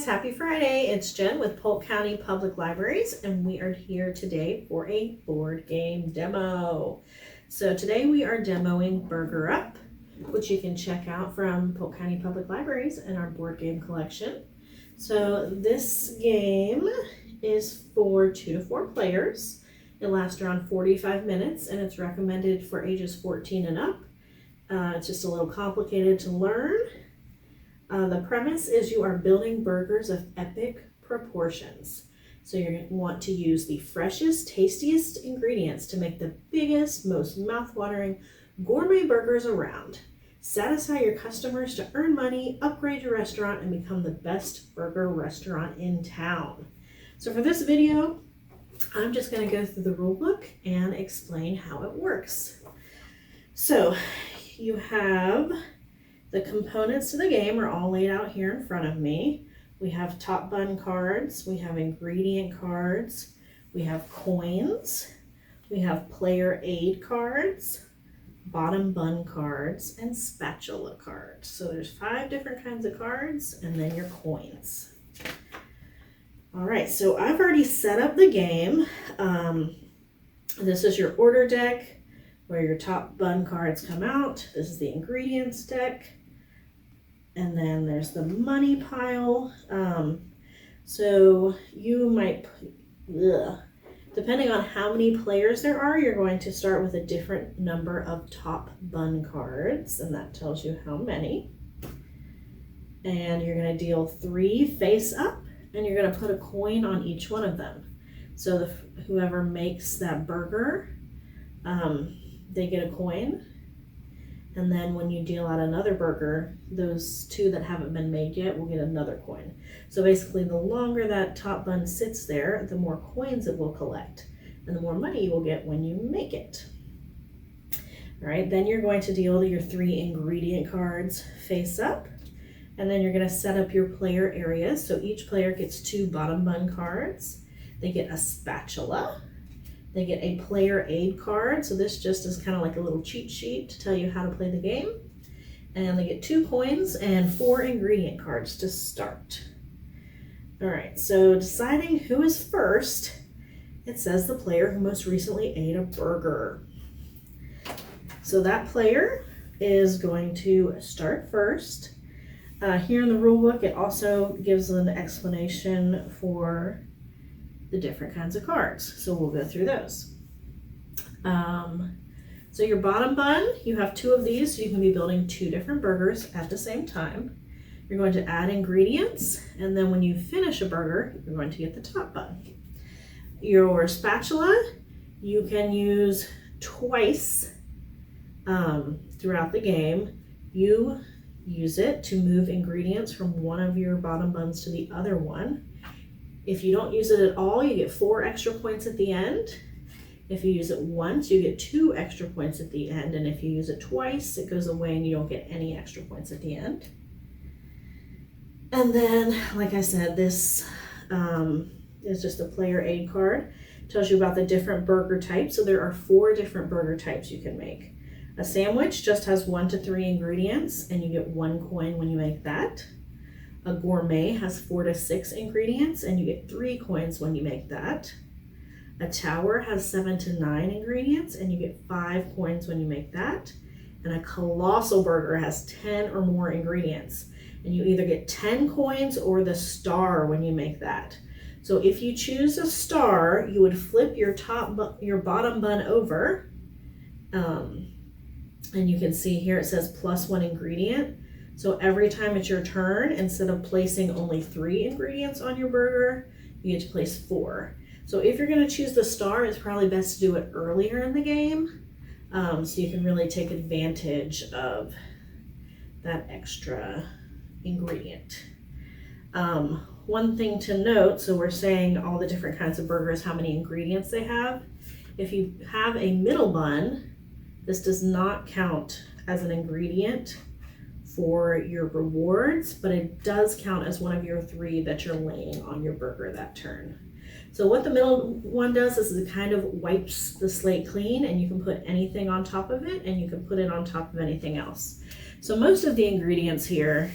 happy Friday. It's Jen with Polk County Public Libraries, and we are here today for a board game demo. So today we are demoing Burger Up, which you can check out from Polk County Public Libraries in our board game collection. So this game is for 2 to 4 players. It lasts around 45 minutes and it's recommended for ages 14 and up. It's just a little complicated to learn. The premise is you are building burgers of epic proportions. So you're going to want to use the freshest, tastiest ingredients to make the biggest, most mouth-watering gourmet burgers around. Satisfy your customers to earn money, upgrade your restaurant, and become the best burger restaurant in town. So for this video, I'm just going to go through the rule book and explain how it works. So you have the components to the game are all laid out here in front of me. We have top bun cards, we have ingredient cards, we have coins, we have player aid cards, bottom bun cards, and spatula cards. So there's 5 different kinds of cards and then your coins. All right, so I've already set up the game. This is your order deck where your top bun cards come out. This is the ingredients deck. And then there's the money pile. So you might, depending on how many players there are, you're going to start with a different number of top bun cards, and that tells you how many. And you're going to deal 3 face up, and you're going to put a coin on each one of them. So whoever makes that burger, they get a coin. And then when you deal out another burger, those 2 that haven't been made yet will get another coin. So basically, the longer that top bun sits there, the more coins it will collect, and the more money you will get when you make it. All right, then you're going to deal your 3 ingredient cards face up, and then you're going to set up your player areas. So each player gets 2 bottom bun cards. They get a spatula. They get a player aid card, so this just is kind of like a little cheat sheet to tell you how to play the game. And they get 2 coins and 4 ingredient cards to start. All right, so deciding who is first, it says the player who most recently ate a burger. So that player is going to start first. Here in the rule book, it also gives an explanation for the different kinds of cards. So we'll go through those. So your bottom bun, you have 2 of these, so you can be building 2 different burgers at the same time. You're going to add ingredients, and then when you finish a burger, you're going to get the top bun. Your spatula, you can use twice throughout the game. You use it to move ingredients from one of your bottom buns to the other one. If you don't use it at all, you get 4 extra points at the end. If you use it once, you get 2 extra points at the end. And if you use it twice, it goes away and you don't get any extra points at the end. And then, like I said, this is just a player aid card. It tells you about the different burger types. So there are 4 different burger types you can make. A sandwich just has 1 to 3 ingredients, and you get 1 coin when you make that. A gourmet has 4 to 6 ingredients, and you get 3 coins when you make that. A tower has 7 to 9 ingredients, and you get 5 coins when you make that. And a colossal burger has 10 or more ingredients, and you either get 10 coins or the star when you make that. So if you choose a star, you would flip your bottom bun over, and you can see here it says +1 ingredient. So every time it's your turn, instead of placing only 3 ingredients on your burger, you get to place 4. So if you're going to choose the star, it's probably best to do it earlier in the game, so you can really take advantage of that extra ingredient. One thing to note, so we're saying all the different kinds of burgers, how many ingredients they have. If you have a middle bun, this does not count as an ingredient for your rewards, but it does count as one of your 3 that you're laying on your burger that turn. So what the middle one does is it kind of wipes the slate clean, and you can put anything on top of it, and you can put it on top of anything else. So most of the ingredients here,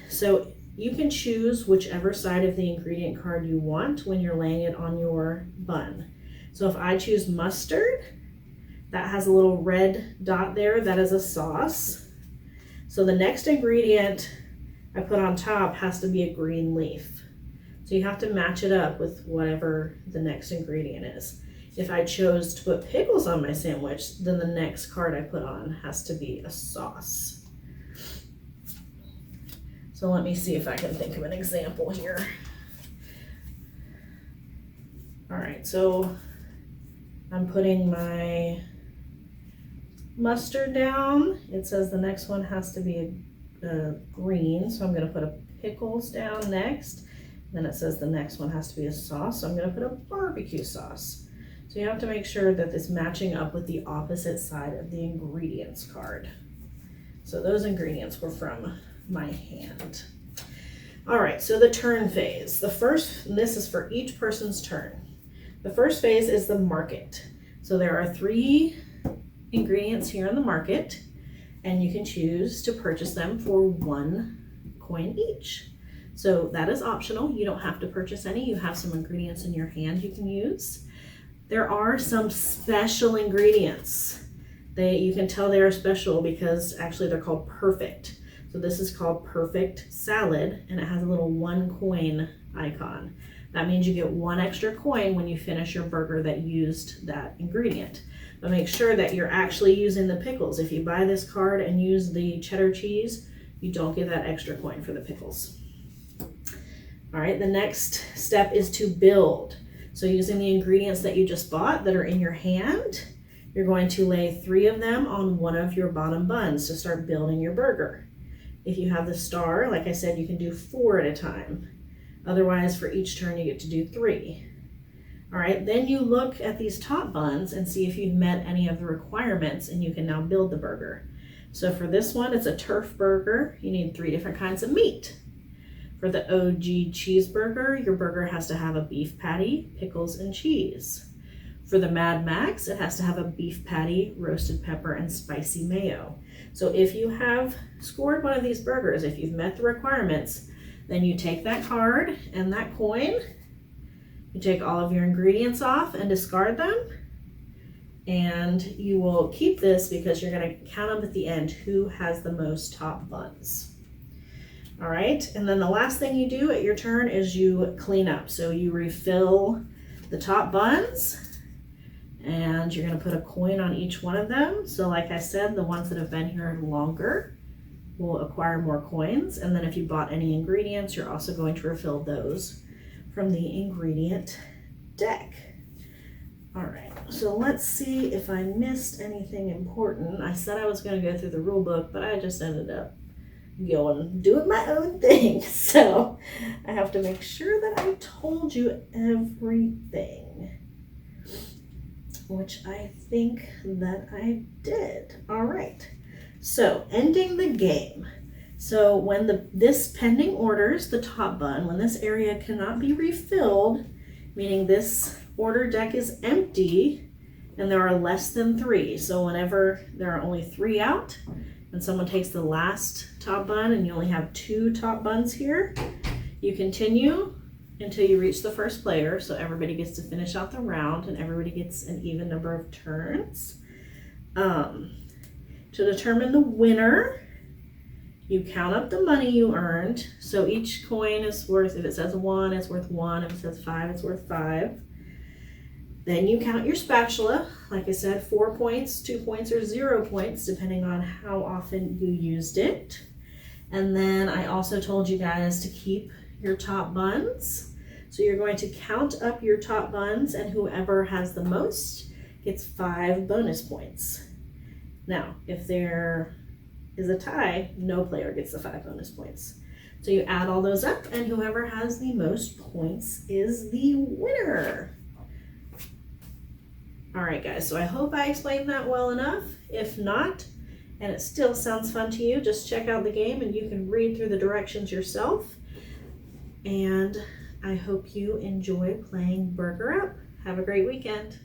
so You can choose whichever side of the ingredient card you want when you're laying it on your bun. So if I choose mustard, that has a little red dot there, that is a sauce. So the next ingredient I put on top has to be a green leaf. So you have to match it up with whatever the next ingredient is. If I chose to put pickles on my sandwich, then the next card I put on has to be a sauce. So let me see if I can think of an example here. All right, so I'm putting my mustard down. It says the next one has to be a green, so I'm gonna put a pickles down next. Then it says the next one has to be a sauce, so I'm gonna put a barbecue sauce. So you have to make sure that it's matching up with the opposite side of the ingredients card. So those ingredients were from my hand. All right, so the turn phase. The first, and this is for each person's turn. The first phase is the market. So there are 3 ingredients here in the market, and you can choose to purchase them for 1 coin each. So that is optional. You don't have to purchase any. You have some ingredients in your hand you can use. There are some special ingredients. You can tell they are special because actually they're called perfect. So this is called perfect salad, and it has a little 1 coin icon. That means you get 1 extra coin when you finish your burger that used that ingredient. But make sure that you're actually using the pickles. If you buy this card and use the cheddar cheese, you don't get that extra coin for the pickles. All right, the next step is to build. So using the ingredients that you just bought that are in your hand, you're going to lay 3 of them on one of your bottom buns to start building your burger. If you have the star, like I said, you can do 4 at a time. Otherwise, for each turn, you get to do 3. All right, then you look at these top buns and see if you've met any of the requirements, and you can now build the burger. So for this one, it's a turf burger. You need 3 different kinds of meat. For the OG cheeseburger, your burger has to have a beef patty, pickles, and cheese. For the Mad Max, it has to have a beef patty, roasted pepper, and spicy mayo. So if you have scored one of these burgers, if you've met the requirements, then you take that card and that coin, you take all of your ingredients off and discard them, and you will keep this because you're going to count them at the end who has the most top buns. All right, and then the last thing you do at your turn is you clean up. So you refill the top buns, and you're going to put a coin on each one of them. So like I said, the ones that have been here longer will acquire more coins. And then if you bought any ingredients, you're also going to refill those from the ingredient deck. All right, so let's see if I missed anything important. I said I was going to go through the rule book, but I just ended up doing my own thing. So I have to make sure that I told you everything, which I think that I did. All right, so ending the game. So when this pending orders, the top bun, when this area cannot be refilled, meaning this order deck is empty and there are less than 3. So whenever there are only 3 out and someone takes the last top bun and you only have 2 top buns here, you continue until you reach the first player. So everybody gets to finish out the round and everybody gets an even number of turns. To determine the winner, you count up the money you earned. So each coin is worth, if it says 1, it's worth 1. If it says 5, it's worth 5. Then you count your spatula. Like I said, 4 points, 2 points, or 0 points, depending on how often you used it. And then I also told you guys to keep your top buns. So you're going to count up your top buns, and whoever has the most gets 5 bonus points. Now, if there is a tie, no player gets the 5 bonus points. So you add all those up, and whoever has the most points is the winner. All right, guys, so I hope I explained that well enough. If not, and it still sounds fun to you, just check out the game and you can read through the directions yourself. And I hope you enjoy playing Burger Up. Have a great weekend.